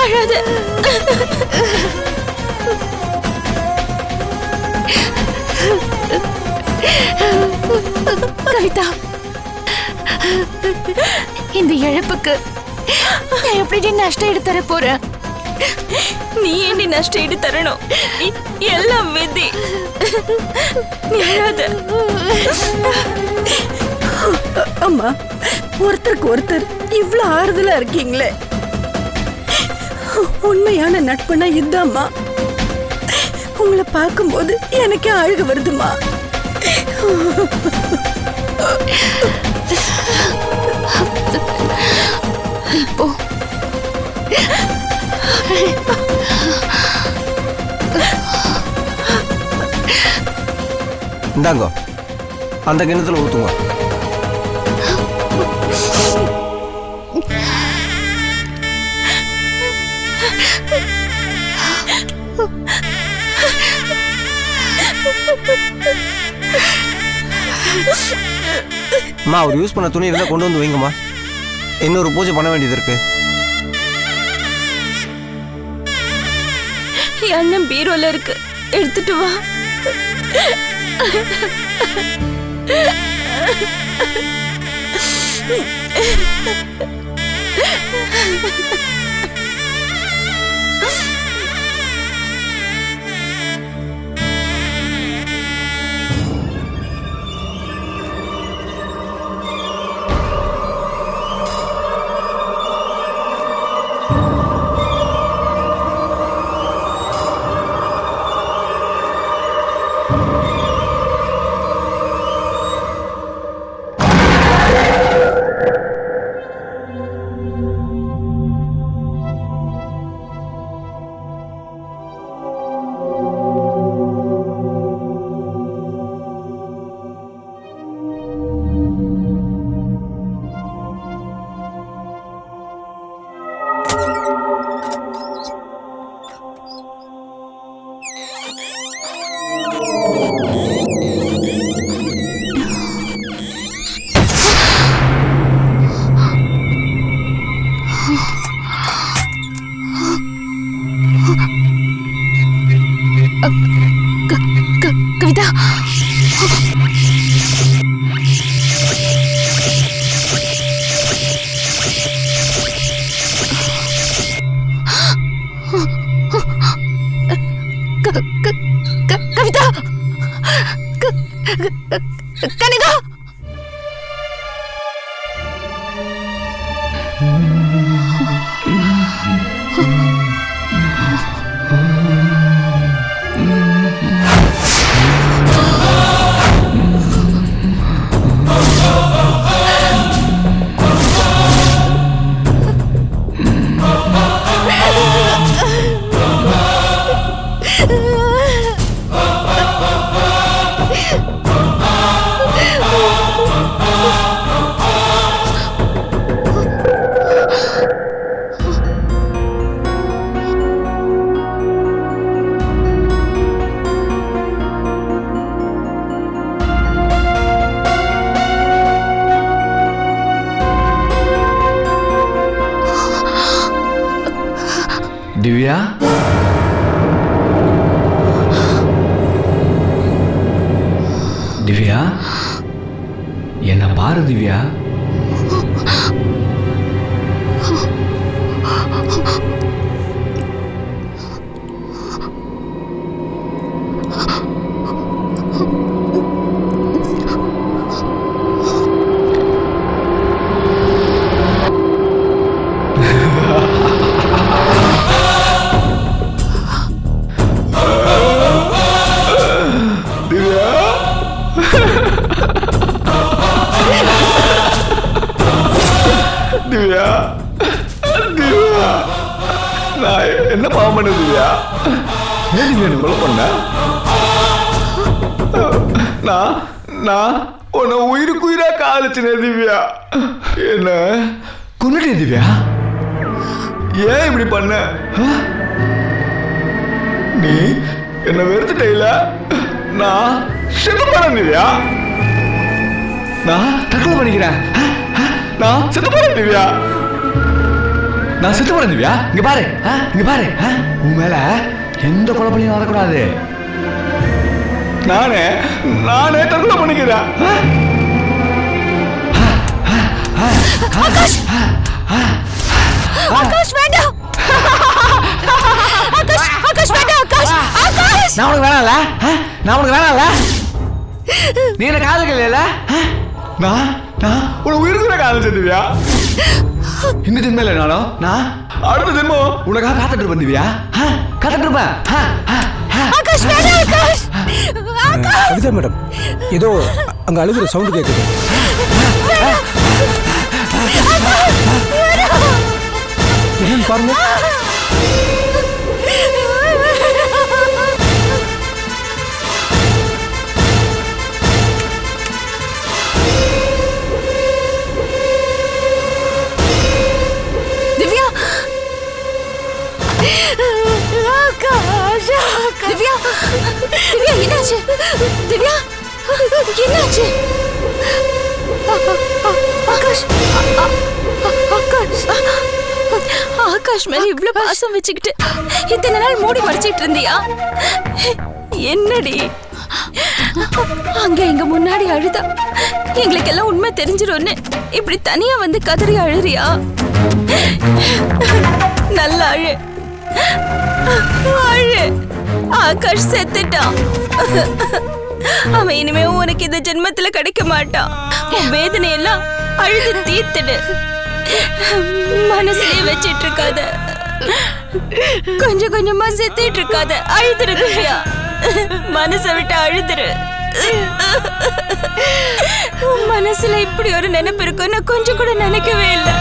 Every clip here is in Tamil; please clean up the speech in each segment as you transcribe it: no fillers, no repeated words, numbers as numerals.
அழாத. கவிதா, இந்த இழப்புக்கு நான் எப்படி நஷ்டம் எடுத்து தர போறேன்? நீ ஏன் நஷ்டம் ஈடு தரணும்? எல்லாம் விதி. நீ அழாத. அம்மா, ஒருத்தருக்கு ஒருத்தர் இவ்ளோ ஆறுதலா இருக்கீங்களே, உண்மையான நட்புனா இதுதாம்மா. உங்களை பார்க்கும்போது எனக்கே அழுக வருதுமா. இப்போ இந்தாங்க, அந்த கிணத்துல ஊத்துங்க. அம்மா, அவர் யூஸ் பண்ண துணி இருந்தால் கொண்டு வந்து வைங்கம்மா. இன்னொரு பூஜை பண்ண வேண்டியது இருக்கு. அண்ணன் பீரோல இருக்கு, எடுத்துட்டு வா. கவிதா, கவிதா, கனகா. திவ்யா, திவ்யா, என்ன பாரு திவ்யா. திவ்யா, திவ்யா, நான் என்ன பாவம் பண்ண திவ்யா? ஏன் திவ்யா நீ கொலை பண்ண? நான் உன்னை உயிருக்கு உயிரா காதலிச்சனே திவ்யா. என்ன கொன்னுட்டே திவ்யா? ஏன் இப்படி பண்ண? நீ என்ன வெறுத்துட்டேல? நான் செத்து போறேன் திவ்யா. நான் தற்கொலை பண்ணிக்கிறேன். நான் செத்து போறேன் திவ்யா. நான் செத்து போறேன் திவ்யா. இங்க பாரு, இங்க பாரு. உன் மேல எந்த குழப்பலையும் வரக்கூடாது. நானே தற்கொலை பண்ணிக்கிறேன். ஆகாஷ் ஆகாஷ் வேண்டாம். ஆகாஷ் வேண்டாம். ஆகாஷ் நான் உனக்கு வேணாம்ல. நீ என்ன காதலிக்கல? நான் உனக்கு உயிருக்கு காதல் திவ்யா. இந்த ஜென்மம் இல்லை நான் அடுத்த ஜென்மம் உனக்காக காத்துட்டு இருப்பேன் திவ்யா. காத்துட்டு இருப்பேன். ஆகாஷ் வேண்டாம். ஆகாஷ் கவிதா மேடம், ஏதோ அங்க அழுகுற சவுண்ட் கேட்குது. என்னன்னு பாருங்க. திவ்யா ஆகாஷ் திவ்யா என்னாச்சு? திவ்யா என்னாச்சு? ஆகாஷ் ஆகாஷ் மேல இவ்ளோ பாசம் வச்சுக்கிட்டு இத்தனை நாள் மூடி மறைச்சிட்டு இருந்தியா? என்னடி அங்க எங்க முன்னாடி அழுதா எங்களுக்கு எல்லாம் உண்மை தெரிஞ்சிரும்னு இப்படி தனியா வந்து கதறி அழுறியா? நல்ல அழு. ஆகாஷ் செத்துட்டான். அவன் இனிமே உனக்கு இந்த ஜென்மத்துல கிடைக்க மாட்டான். உன் வேதனையெல்லாம் அழுது தீர்த்துடு. மனசுலயே வச்சிட்டு இருக்காத. கொஞ்சம் கொஞ்சமா செத்துட்டு இருக்காத. அழுதுருக்கியா? மனசை விட்டு அழுதுரு. மனசுல இப்படி ஒரு நினைப்பு இருக்கும் நான் கொஞ்சம் கூட நினைக்கவே இல்லை.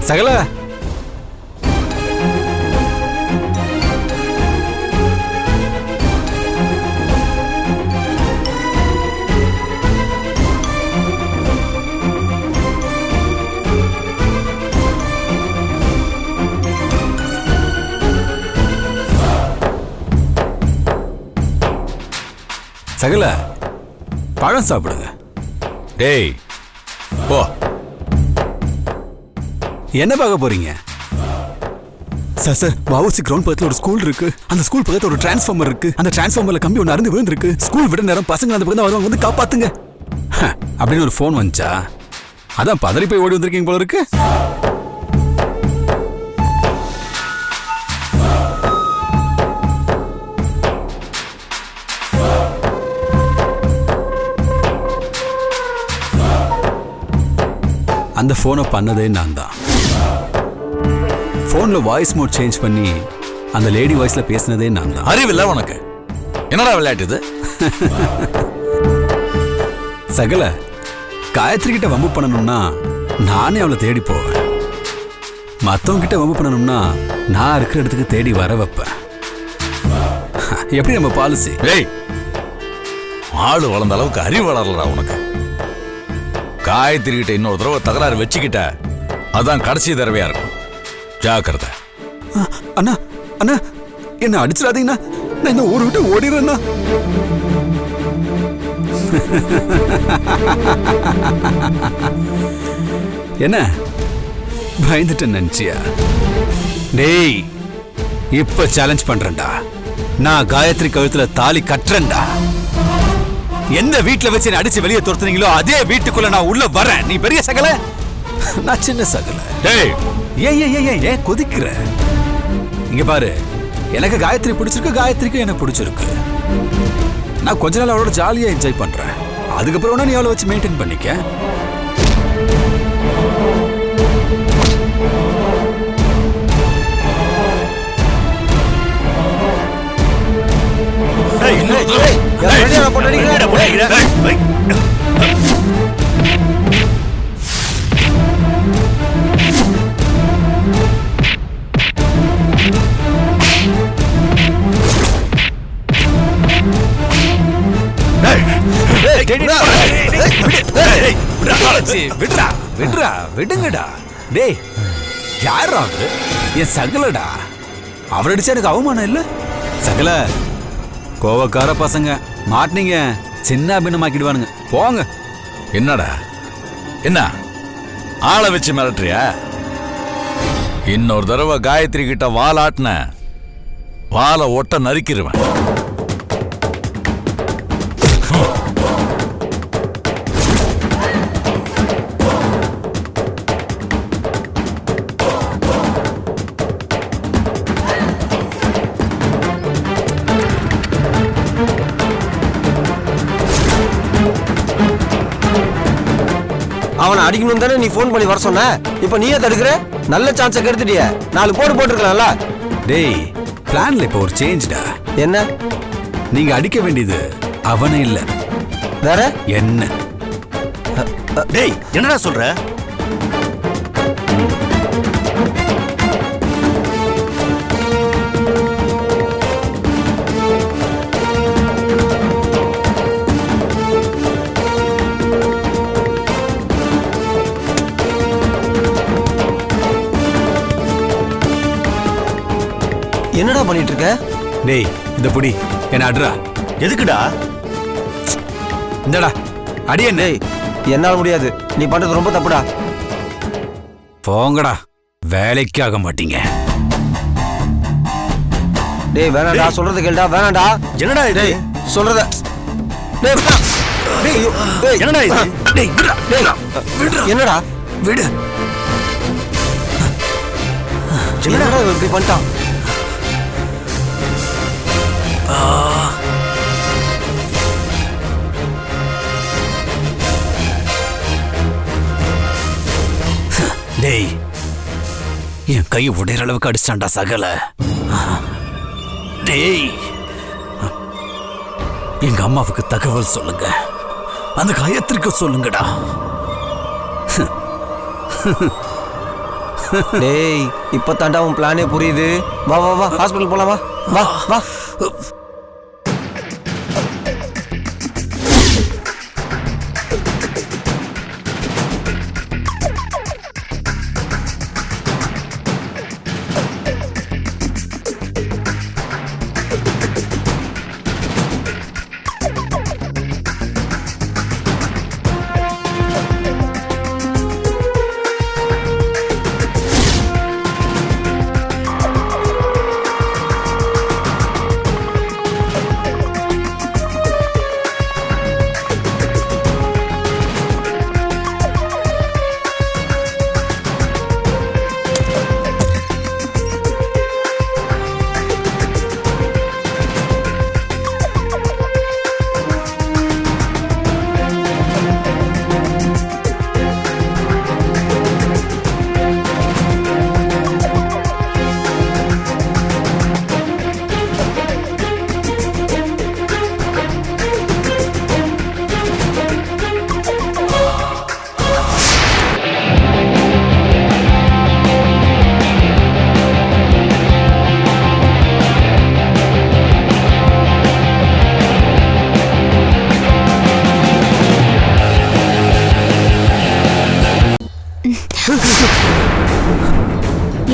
சகல சகல பழம் சாப்பிடுங்க. டேய் போ. என்ன பார்க்க போறீங்க? சார் வஉசி கிரவுண்ட் பக்கத்துல ஒரு ஸ்கூல் இருக்கு. அந்த ஸ்கூல் பக்கத்துல ஒரு டிரான்ஸ்ஃபார்மர் இருக்கு. அந்த டிரான்ஸ்ஃபார்மர்ல கம்பி ஒன்று அறுந்து விழுந்திருக்கு. ஸ்கூல் விட நேரம் பசங்க அந்த பக்கம் வருவாங்க, வந்து காப்பாத்துங்க அப்படின்னு ஒரு ஃபோன் வந்துச்சா? அதான் பதறி போய் ஓடி வந்திருக்கீங்க போல இருக்கு. அந்த ஃபோனை பண்ணதே நான் தான். ஃபோன்ல வாய்ஸ் மோட் சேஞ்ச் பண்ணி அந்த லேடி வாய்ஸ்ல பேசினதே நான் தான். அறிவில்லை உனக்கு? என்னடா விளையாட்டு இது? சகல காயத்ரி கிட்ட வம்பு பண்ணணும்னா நானே அவளை தேடி போவேன். மற்றவங்க கிட்ட வம்பு பண்ணணும்னா நான் இருக்கிற இடத்துக்கு தேடி வர வைப்பேன். எப்படி நம்ம பாலிசி? ஏய், ஆளு வளர்ந்த அளவுக்கு அறிவு வளரலடா உனக்கு. காயத்ரி கிட்ட இன்னொரு தடவை தகராறு வச்சுக்கிட்ட அதான் கடைசி தடவையா இருக்கும். ஜாக்கிரதை. அண்ணா அண்ணா என்ன அடிச்சிடாதீங்கண்ணா. நான் இந்த ஊரை விட்டு ஓடிடுறேன்னா? என்ன பயந்துட்டு நினைச்சியா? டேய், இப்ப சேலஞ்ச் பண்றேன்டா. நான் காயத்ரி கழுத்துல தாலி கட்டுறேன்டா. எந்த வீட்டுல வச்சு என்ன அடிச்சு வெளியே துரத்துனீங்களோ அதே வீட்டுக்குள்ள நான் உள்ள வரேன். நீ பெரிய சகல, நான் சின்ன சகல. டேய், ஏன் கொதிக்கிற? இங்க பாரு, எனக்கு காயத்ரி பிடிச்சிருக்கு, காயத்ரிக்கு எனக்கு பிடிச்சிருக்கு. நான் கொஞ்ச நாள் அவளோட ஜாலியா என்ஜாய் பண்றேன். அதுக்கப்புறம் நீ அவளை வச்சு மெயின்டைன் பண்ணிக்க. விடுங்கடா. டேய், யாரா அவரு? என் சகலடா. அவர் அடிச்சா எனக்கு அவமானம் இல்ல? சகல, கோவக்கார பசங்க மாட்டினீங்க, சின்ன பின்னமாக்கிடுவானுங்க. போங்க. என்னடா என்ன ஆளை வச்சு மிரட்டுறியா? இன்னொரு தடவை காயத்ரி கிட்ட வாலாட்டின வாழை ஒட்ட நறுக்கிடுவேன். அவனை அடிக்கணும் தானே நீ போன் பண்ணி வர சொன்ன. இப்ப நீயே தடுக்கிற. நல்ல சான்ஸை கெடுத்துட்டிய. 4 போடு போட்டுருக்கலாம்ல. டேய், பிளான்ல இப்ப ஒரு சேஞ்ச்டா. என்ன? நீங்க அடிக்க வேண்டியது அவனே இல்ல, வேற என்ன? டேய், என்னடா சொல்ற? என்னடா பண்ணிட்டு இருக்க? டேய், இந்த புடி என்ன அட்ரா. எதுக்குடா? இந்தடா அடி. என்ன? டேய், என்னால முடியாது. நீ பண்றது ரொம்ப தப்புடா. போங்கடா, வேலைக்கு ஆக மாட்டீங்க. டேய் வேணாடா, சொல்றத கேளுடா. வேணாடா. என்னடா இது? டேய் சொல்றத. டேய் டேய் டேய் என்னடா இது? டேய் விடுடா. டேய் என்னடா? விடு. என்னடா இப்படி பண்ணிட்டான்? டேய், என் கையை உடையிற அளவுக்கு அடிச்சான்டா சகல. டேய், எங்க அம்மாவுக்கு தகவல் சொல்லுங்க, அந்த காயத்திற்கு சொல்லுங்கடா. டேய், இப்ப தாண்டா உன் பிளானே புரியுது. வா வா வா, ஹாஸ்பிடல் போலாம். வா வா வா.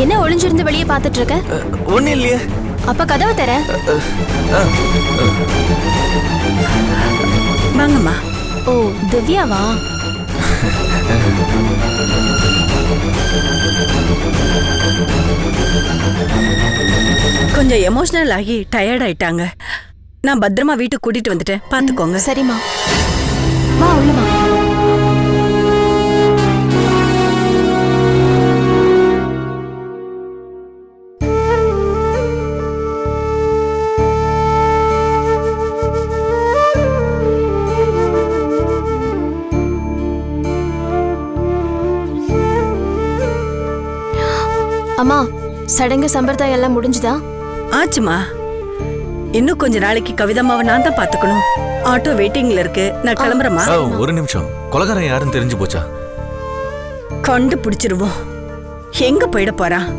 என்ன ஒளிஞ்சிருந்து வெளியே பார்த்துட்டு இருக்க? ஒண்ணு இல்லையே. அப்ப கதவை தர. வாங்கம்மா. ஓ திவ்யாவா? கொஞ்சம் எமோஷனல் ஆகி டயர்ட் ஆயிட்டாங்க. நான் பத்திரமா வீட்டுக்கு கூட்டிட்டு வந்துட்டேன், பாத்துக்கோங்க. சரிம்மா, வா உள்ள வா. அம்மா, சடங்கு சம்பிரதாயம் எல்லாம் முடிஞ்சுதா? ஆச்சுமா. இன்னும் கொஞ்ச நாளைக்கு கவிதம்மாவை நான் தான் பாத்துக்கணும். ஆட்டோ வெயிட்டிங்ல இருக்கு, நான் கிளம்புறேம்மா. ஒரு நிமிஷம், கொலகாரன் யாருன்னு தெரிஞ்சு போச்சா? கண்டுபிடிச்சிருவோம். எங்க போயிட போறான்?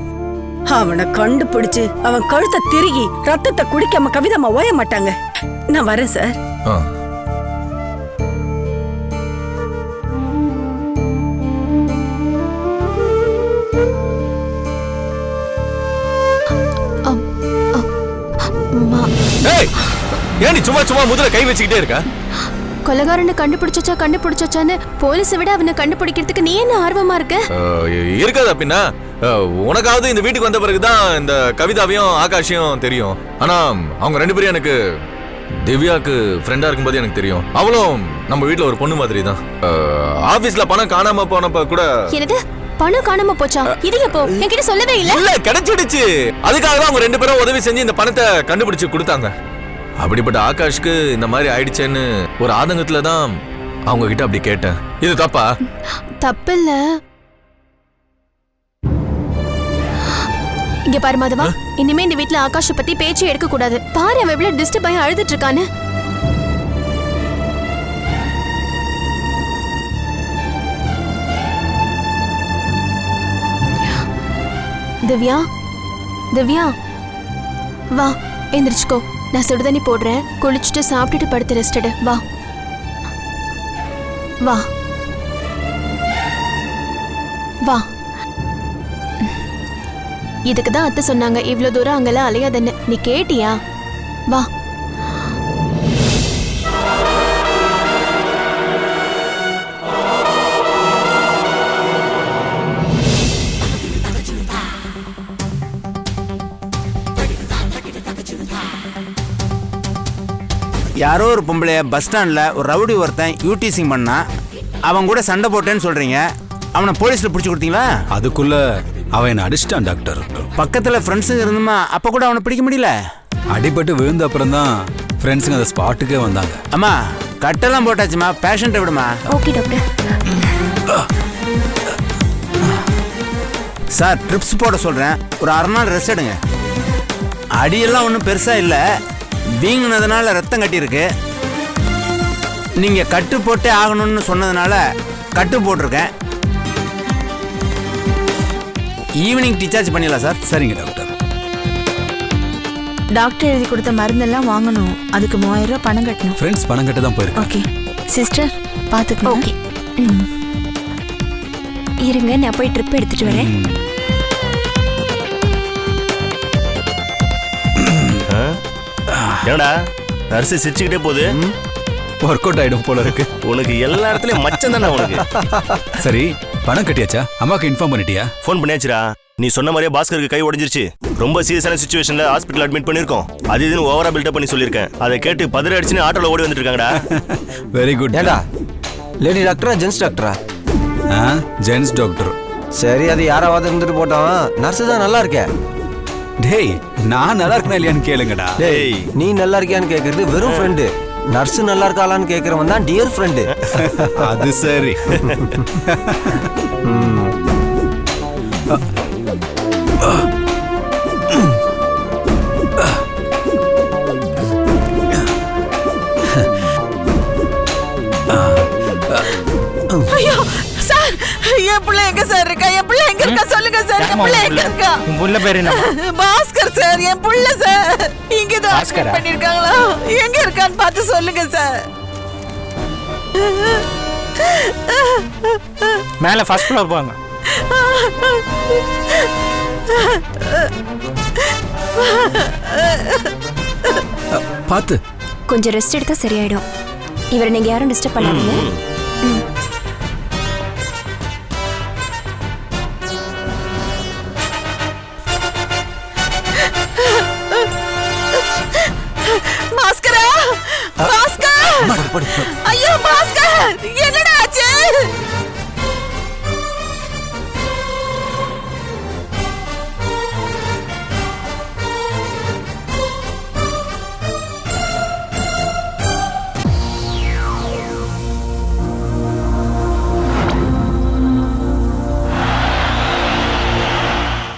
அவனை கண்டுபிடிச்சு அவன் கழுத்தை திருகி ரத்தத்தை குடிக்காம கவிதம்மா ஓய மாட்டாங்க. நான் வரேன் சார். ஏன் நீ சும்மா சும்மா முதல்ல கை வச்சுக்கிட்டே இருக்க? கொலகாரனை கண்டுபிடிச்சான்னு போலீஸை விட அவனை கண்டுபிடிக்கிறதுக்கு நீ என்ன ஆர்வமா இருக்க? இருக்காது அப்படின்னா, உனக்காவது இந்த வீட்டுக்கு வந்த பிறகுதான் இந்த கவிதாவையும் ஆகாஷையும் தெரியும். ஆனா அவங்க ரெண்டு பேரும் எனக்கு திவ்யாக்கு ஃப்ரெண்டா இருக்கும்போது எனக்கு தெரியும். அவளும் நம்ம வீட்டுல ஒரு பொண்ணு மாதிரி தான். ஆபீஸ்ல பணம் காணாம போனப்ப கூட. என்னது, பணம் காணாம போச்சா? இது எப்போ? என்கிட்ட சொல்லவே இல்ல. இல்ல, கிடைச்சிடுச்சு. அதுக்காக தான் அவங்க ரெண்டு பேரும் உதவி செஞ்சு இந்த பணத்தை கண்டுபிடிச்சு கொடுத்தாங்க. அப்படிப்பட்ட ஆகாஷ்க்கு இந்த மாதிரி ஆயிடுச்சேன்னு ஒரு ஆதங்கத்துல தான் அவங்க கிட்ட அப்படி கேட்டேன். இது தப்பா? தப்பில்ல. இங்க பாரு மாதவா, இனிமே இந்த வீட்ல ஆகாஷ பத்தி பேச்சு எடுக்க கூடாது. பாரு அவன் எவ்வளவு டிஸ்டர்ப் ஆகி அழுதுட்டு இருக்கான்னு. திவ்யா, திவ்யா வா, எந்திரிச்சுக்கோ. நான் சுடுதண்ணி போடுறேன், குளிச்சுட்டு சாப்பிட்டுட்டு படுத்து ரெஸ்ட் எடு. வா வா வா. இதுக்கு தான் அத்தை சொன்னாங்க இவ்ளோ தூரம் அங்கெல்லாம் அலையாதன்னு. நீ கேட்டியா? வா. யாரோ ஒரு பொம்பளைய பஸ் ஸ்டாண்ட்ல ஒரு ரவுடி ஒருத்தன் யூடிசிங் பண்ணா, அவன் கூட சண்டை போட்டேன்னு சொல்றீங்க. அவனை போலீஸ்ல பிடிச்சி கொடுத்தீங்களா? அதுக்குள்ள அவன் என்ன அடிச்சிட்டான் டாக்டர். பக்கத்துல ஃப்ரெண்ட்ஸுங்க இருந்துமா அப்ப கூட அவனை பிடிக்க முடியல. அடிபட்டு விழுந்த அப்புறம் தான் ஃப்ரெண்ட்ஸுங்க அந்த ஸ்பாட்டுக்கே வந்தாங்க. அம்மா கட்டெல்லாம் போட்டாச்சுமா, பேஷண்ட்டை விடுமா. Okay doctor. சார் ட்ரிப்ஸ் போட சொல்றேன், ஒரு 1/2 நாள் ரெஸ்ட் எடுங்க. அடியெல்லாம் ஒன்றும் பெருசா இல்லை, வீங்கினதுனால ரத்தம் கட்டியிருக்கு. நீங்க கட்டு போட்டே ஆகணும்னு சொன்னதுனால கட்டு போட்டிருக்கேன். ஈவினிங் டிஸ்சார்ஜ் பண்ணிடலாம் சார். சரிங்க டாக்டர். டாக்டர் எழுதி கொடுத்த மருந்தெல்லாம் வாங்கணும், அதுக்கு 3000 ரூபாய் பணம் கட்டணும். ஃப்ரெண்ட்ஸ் பணம் கட்ட தான் போயிருக்கேன். ஓகே சிஸ்டர், பாத்துக்கணும். ஓகே இருங்க, நான் போய் ட்ரிப் எடுத்துட்டு வரேன். என்னடா நர்ஸு சிரிச்சுக்கிட்டே போகுது? ஒர்க் அவுட் ஆயிடும் போல இருக்கு. உனக்கு எல்லா இடத்துலயும் மச்சம் தானே உனக்கு. சரி, பணம் கட்டியாச்சா? அம்மாக்கு இன்ஃபார்ம் பண்ணிட்டியா? ஃபோன் பண்ணியாச்சுடா. நீ சொன்ன மாதிரியே பாஸ்கருக்கு கை உடைஞ்சிருச்சு. ரொம்ப சீரியஸான சிச்சுவேஷன்ல ஹாஸ்பிட்டல் அட்மிட் பண்ணிருக்கோம். அது இதுன்னு ஓவரா பில்டப் பண்ணி சொல்லியிருக்கேன். அதை கேட்டு பதற அடிச்சுன்னு ஆட்டோல ஓடி வந்துட்டு இருக்காங்கடா. Very good. ஏண்டா லேடி டாக்டரா ஜென்ஸ் டாக்டரா? Gents doctor. சரி, அது யாராவது இருந்துட்டு போட்டோம். நர்ஸ் தான் நல்லா இருக்கே. டேய், நான் நல்லா இருக்கேனா இல்லையான்னு கேளுங்கடா. டேய், நீ நல்லா இருக்கியான்னு கேக்குறது வெறும் ஃப்ரெண்டு. நர்ஸ் நல்லா இருக்காளான்னு கேக்குறவன் தான் டியர் ஃப்ரெண்டு. அது சரி. ஐயோ சார், என் பிள்ளை எங்க சார் இருக்கா? என் பிள்ளை எங்க இருக்கா சொல்லுங்க சார். என் பிள்ளை எங்க இருக்கா? உன் புள்ள பேரு என்ன? பாஸ்கர் சார், என் பிள்ளை சார். இங்க தான் அட்மிட் பண்ணிருக்காங்களா? எங்க இருக்கான்னு பார்த்து சொல்லுங்க சார். மேல ஃபர்ஸ்ட் ஃப்ளோர் போங்க. பார்த்து. கொஞ்சம் ரெஸ்ட் எடுத்தா சரியாயிடும். இவரை நீங்க யாரும் டிஸ்டர்ப் பண்ணாதீங்க. பாஸ்கரா, பாஸ்கர், ஐயோ பாஸ்கர்,